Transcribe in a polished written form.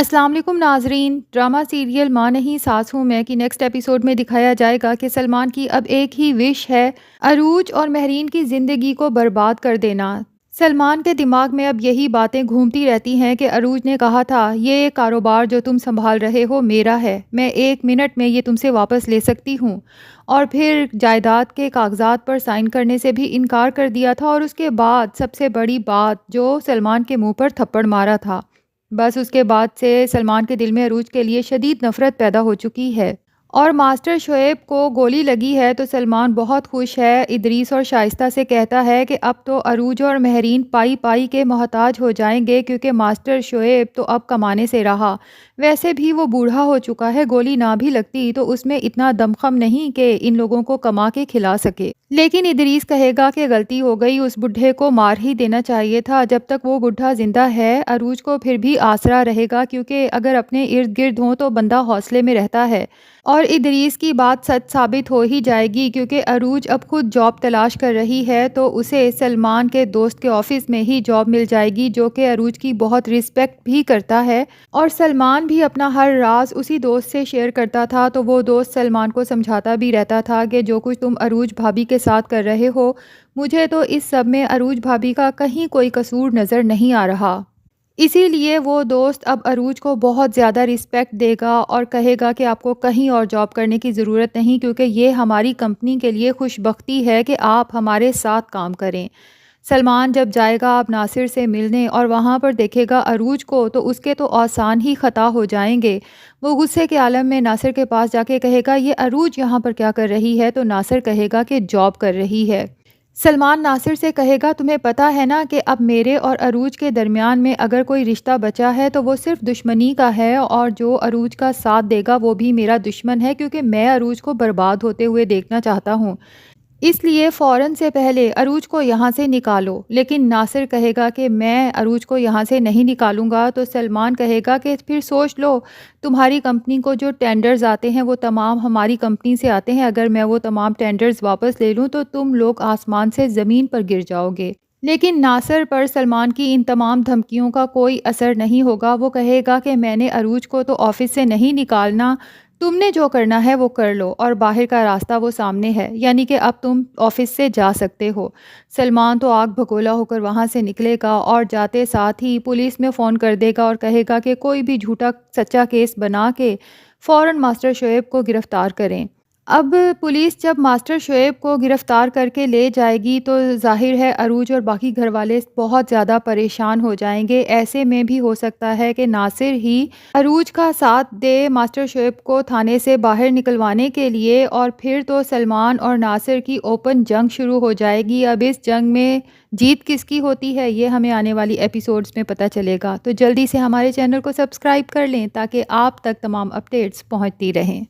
السلام علیکم ناظرین، ڈرامہ سیریل ماں نہیں ساس ہوں میں کی نیکسٹ ایپیسوڈ میں دکھایا جائے گا کہ سلمان کی اب ایک ہی وش ہے، عروج اور مہرین کی زندگی کو برباد کر دینا۔ سلمان کے دماغ میں اب یہی باتیں گھومتی رہتی ہیں کہ عروج نے کہا تھا یہ کاروبار جو تم سنبھال رہے ہو میرا ہے، میں 1 منٹ میں یہ تم سے واپس لے سکتی ہوں، اور پھر جائیداد کے کاغذات پر سائن کرنے سے بھی انکار کر دیا تھا، اور اس کے بعد سب سے بڑی بات جو سلمان کے منہ پر تھپڑ مارا تھا۔ بس اس کے بعد سے سلمان کے دل میں عروج کے لیے شدید نفرت پیدا ہو چکی ہے، اور ماسٹر شعیب کو گولی لگی ہے تو سلمان بہت خوش ہے۔ ادریس اور شائستہ سے کہتا ہے کہ اب تو عروج اور مہرین پائی پائی کے محتاج ہو جائیں گے، کیونکہ ماسٹر شعیب تو اب کمانے سے رہا، ویسے بھی وہ بوڑھا ہو چکا ہے، گولی نہ بھی لگتی تو اس میں اتنا دمخم نہیں کہ ان لوگوں کو کما کے کھلا سکے۔ لیکن ادریس کہے گا کہ غلطی ہو گئی، اس بڈھے کو مار ہی دینا چاہیے تھا، جب تک وہ بڈھا زندہ ہے عروج کو پھر بھی آسرا رہے گا، کیونکہ اگر اپنے ارد گرد ہوں تو بندہ حوصلے میں رہتا ہے۔ اور ادریس کی بات سچ ثابت ہو ہی جائے گی، کیونکہ عروج اب خود جاب تلاش کر رہی ہے تو اسے سلمان کے دوست کے آفس میں ہی جاب مل جائے گی، جو کہ عروج کی بہت رسپیکٹ بھی کرتا ہے، اور سلمان بھی اپنا ہر راز اسی دوست سے شیئر کرتا تھا، تو وہ دوست سلمان کو سمجھاتا بھی رہتا تھا کہ جو کچھ تم عروج بھابی کے ساتھ کر رہے ہو، مجھے تو اس سب میں عروج بھابی کا کہیں کوئی قصور نظر نہیں آ رہا۔ اسی لیے وہ دوست اب عروج کو بہت زیادہ رسپیکٹ دے گا اور کہے گا کہ آپ کو کہیں اور جاب کرنے کی ضرورت نہیں، کیونکہ یہ ہماری کمپنی کے لیے خوش بختی ہے کہ آپ ہمارے ساتھ کام کریں۔ سلمان جب جائے گا اب ناصر سے ملنے اور وہاں پر دیکھے گا عروج کو تو اس کے تو آسان ہی خطا ہو جائیں گے۔ وہ غصے کے عالم میں ناصر کے پاس جا کے کہے گا یہ عروج یہاں پر کیا کر رہی ہے، تو ناصر کہے گا کہ جاب کر رہی ہے۔ سلمان ناصر سے کہے گا تمہیں پتہ ہے نا کہ اب میرے اور عروج کے درمیان میں اگر کوئی رشتہ بچا ہے تو وہ صرف دشمنی کا ہے، اور جو عروج کا ساتھ دے گا وہ بھی میرا دشمن ہے، کیونکہ میں عروج کو برباد ہوتے ہوئے دیکھنا چاہتا ہوں، اس لیے فوراً سے پہلے عروج کو یہاں سے نکالو۔ لیکن ناصر کہے گا کہ میں عروج کو یہاں سے نہیں نکالوں گا، تو سلمان کہے گا کہ پھر سوچ لو، تمہاری کمپنی کو جو ٹینڈرز آتے ہیں وہ تمام ہماری کمپنی سے آتے ہیں، اگر میں وہ تمام ٹینڈرز واپس لے لوں تو تم لوگ آسمان سے زمین پر گر جاؤ گے۔ لیکن ناصر پر سلمان کی ان تمام دھمکیوں کا کوئی اثر نہیں ہوگا، وہ کہے گا کہ میں نے عروج کو تو آفس سے نہیں نکالنا، تم نے جو کرنا ہے وہ کر لو، اور باہر کا راستہ وہ سامنے ہے، یعنی کہ اب تم آفس سے جا سکتے ہو۔ سلمان تو آگ بھگولا ہو کر وہاں سے نکلے گا اور جاتے ساتھ ہی پولیس میں فون کر دے گا اور کہے گا کہ کوئی بھی جھوٹا سچا کیس بنا کے فوراً ماسٹر شعیب کو گرفتار کریں۔ اب پولیس جب ماسٹر شعیب کو گرفتار کر کے لے جائے گی تو ظاہر ہے عروج اور باقی گھر والے بہت زیادہ پریشان ہو جائیں گے۔ ایسے میں بھی ہو سکتا ہے کہ ناصر ہی عروج کا ساتھ دے ماسٹر شعیب کو تھانے سے باہر نکلوانے کے لیے، اور پھر تو سلمان اور ناصر کی اوپن جنگ شروع ہو جائے گی۔ اب اس جنگ میں جیت کس کی ہوتی ہے یہ ہمیں آنے والی ایپیسوڈز میں پتہ چلے گا، تو جلدی سے ہمارے چینل کو سبسکرائب کر لیں تاکہ آپ تک تمام اپڈیٹس پہنچتی رہیں۔